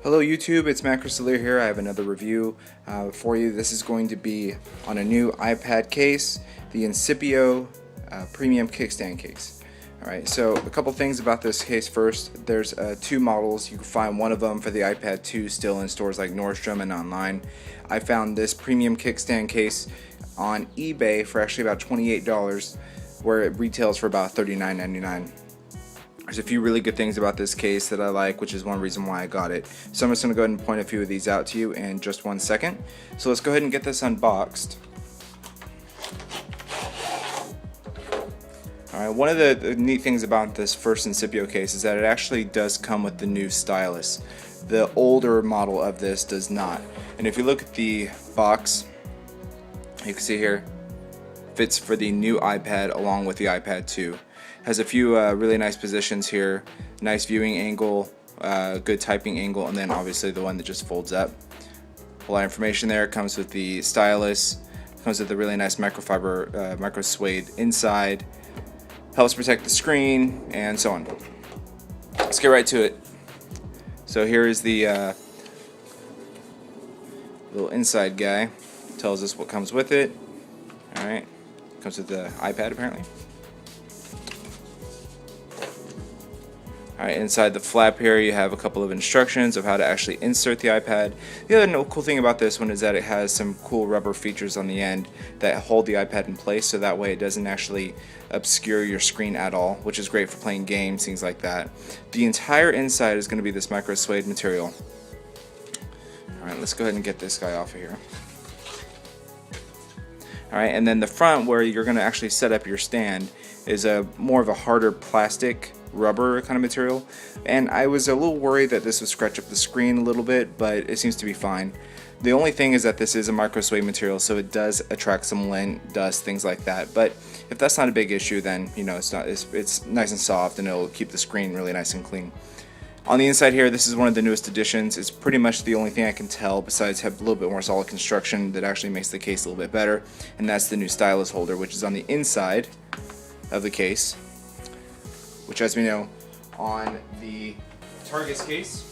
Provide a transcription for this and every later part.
Hello YouTube, it's Matt Cristallier here. I have another review for you. This is going to be on a new iPad case, the Incipio Premium Kickstand case. Alright, so a couple things about this case first. There's two models. You can find one of them for the iPad 2 still in stores like Nordstrom and online. I found this Premium Kickstand case on eBay for actually about $28, where it retails for about $39.99. There's a few really good things about this case that I like, which is one reason why I got it. So I'm just going to go ahead and point a few of these out to you in just 1 second. So let's go ahead and get this unboxed. Alright, one of the neat things about this first Incipio case is that it actually does come with the new stylus. The older model of this does not. And if you look at the box, you can see here, fits for the new iPad along with the iPad 2. Has a few really nice positions here, nice viewing angle, good typing angle, and then obviously the one that just folds up. A lot of information there. Comes with the stylus, comes with a really nice microfiber, micro suede inside, helps protect the screen, and so on. Let's get right to it. So here is the little inside guy. Tells us what comes with it. Alright, comes with the iPad apparently. Alright, inside the flap here you have a couple of instructions of how to actually insert the iPad. The other cool thing about this one is that it has some cool rubber features on the end that hold the iPad in place, so that way it doesn't actually obscure your screen at all, which is great for playing games, things like that. The entire inside is going to be this micro suede material. Alright, let's go ahead and get this guy off of here. Alright, and then the front, where you're going to actually set up your stand, is more of a harder plastic rubber kind of material, and I was a little worried that this would scratch up the screen a little bit, but it seems to be fine. The only thing is that this is a micro suede material, so it does attract some lint, dust, things like that, but if that's not a big issue, then you know it's nice and soft and it'll keep the screen really nice and clean. On the inside here, this is one of the newest additions. It's pretty much the only thing I can tell, besides have a little bit more solid construction, that actually makes the case a little bit better, and that's the new stylus holder, which is on the inside of the case, which, as we know, on the Targus case,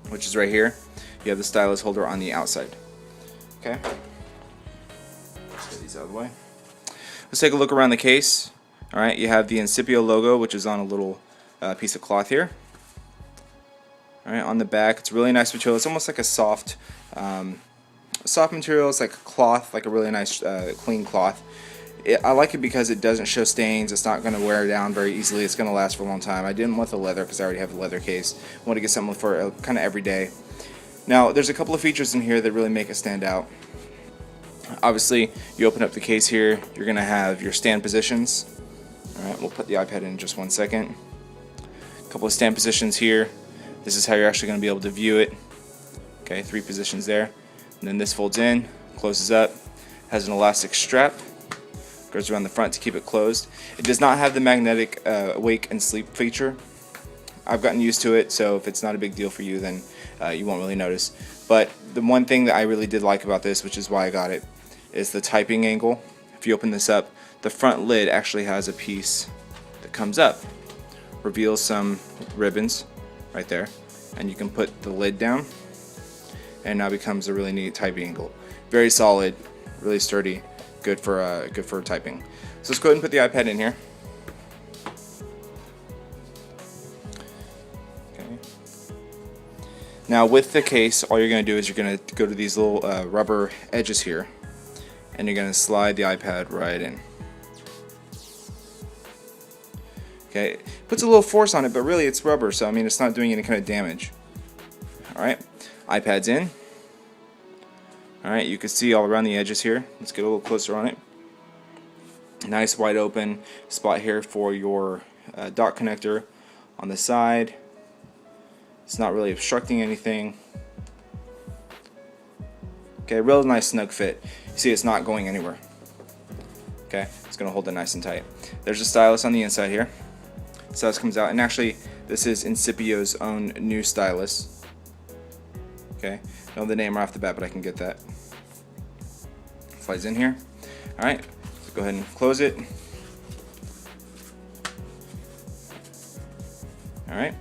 which is right here, you have the stylus holder on the outside. Okay, let's get these out of the way. Let's take a look around the case. Alright, you have the Incipio logo, which is on a little piece of cloth here. Alright, on the back, it's a really nice material. It's almost like a soft material. It's like a cloth, like a really nice clean cloth. I like it because it doesn't show stains. It's not going to wear down very easily. It's going to last for a long time. I didn't want the leather because I already have the leather case. I want to get something for kind of every day. Now, there's a couple of features in here that really make it stand out. Obviously, you open up the case here, you're going to have your stand positions. Alright, we'll put the iPad in just 1 second. A couple of stand positions here. This is how you're actually going to be able to view it. Okay, 3 positions there. And then this folds in, closes up, has an elastic strap. Goes around the front to keep it closed. It does not have the magnetic wake and sleep feature. I've gotten used to it, so if it's not a big deal for you, then you won't really notice. But the one thing that I really did like about this, which is why I got it, is the typing angle. If you open this up, the front lid actually has a piece that comes up, reveals some ribbons right there, and you can put the lid down, and now becomes a really neat typing angle. Very solid, really sturdy. Good for typing. So let's go ahead and put the iPad in here. Okay. Now with the case, all you're going to do is you're going to go to these little rubber edges here, and you're going to slide the iPad right in. Okay, it puts a little force on it, but really it's rubber, so I mean it's not doing any kind of damage. Alright, iPad's in. Alright, you can see all around the edges here. Let's get a little closer on it. Nice wide open spot here for your dock connector on the side. It's not really obstructing anything. Okay, real nice snug fit. You see it's not going anywhere. Okay, it's going to hold it nice and tight. There's a stylus on the inside here. The stylus comes out, and actually this is Incipio's own new stylus. Okay, I don't know the name right off the bat, but I can get that. Slides in here. Alright, so go ahead and close it. Alright,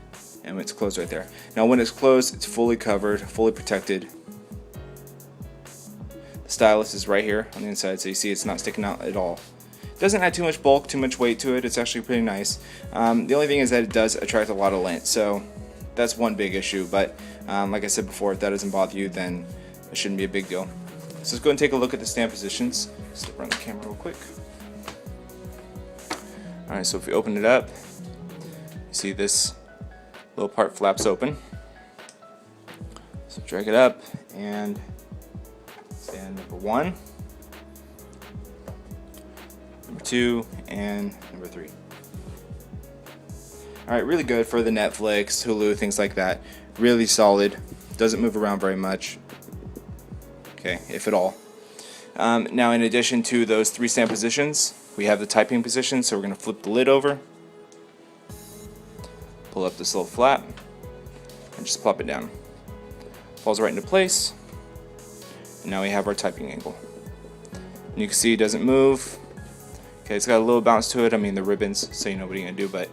and it's closed right there. Now when it's closed, it's fully covered, fully protected. The stylus is right here on the inside, so you see it's not sticking out at all. It doesn't add too much bulk, too much weight to it. It's actually pretty nice. The only thing is that it does attract a lot of lint, so that's one big issue. But like I said before, if that doesn't bother you, then it shouldn't be a big deal. So let's go and take a look at the stand positions. Step around the camera real quick. Alright, so if we open it up, you see this little part flaps open. So drag it up, and stand number 1, number 2, and number 3. Alright, really good for the Netflix, Hulu, things like that. Really solid. Doesn't move around very much. Okay, if at all. Now in addition to those 3 stand positions, we have the typing position, so we're going to flip the lid over, pull up this little flap, and just plop it down. Falls right into place, and now we have our typing angle. And you can see it doesn't move. Okay, it's got a little bounce to it, I mean the ribbons, so you know what you're going to do, but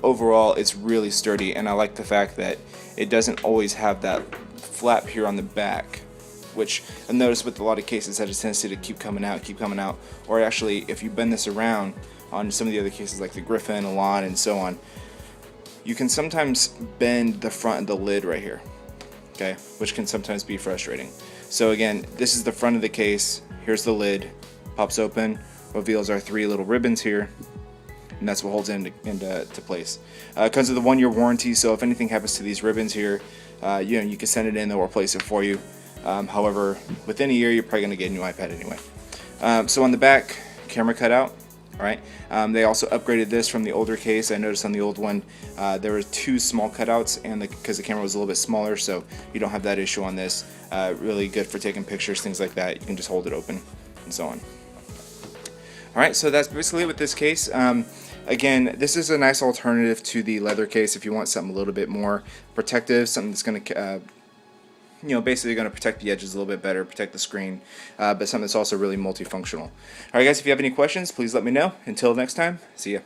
overall it's really sturdy, and I like the fact that it doesn't always have that flap here on the back, which I've noticed with a lot of cases has a tendency to keep coming out, or actually if you bend this around on some of the other cases like the Griffin, Elan, and so on, you can sometimes bend the front of the lid right here, okay, which can sometimes be frustrating. So again, this is the front of the case, here's the lid, pops open, reveals our 3 little ribbons here, and that's what holds it into place. It comes with a 1-year warranty, so if anything happens to these ribbons here, you can send it in, they'll replace it for you. However, within a year, you're probably going to get a new iPad anyway. So on the back, camera cutout. Alright, they also upgraded this from the older case. I noticed on the old one there were 2 small cutouts, and because the camera was a little bit smaller, so you don't have that issue on this. Really good for taking pictures, things like that. You can just hold it open and so on. Alright, so that's basically it with this case. Again, this is a nice alternative to the leather case if you want something a little bit more protective, something that's going to basically going to protect the edges a little bit better, protect the screen, but something that's also really multifunctional. Alright guys, if you have any questions, please let me know. Until next time, see ya.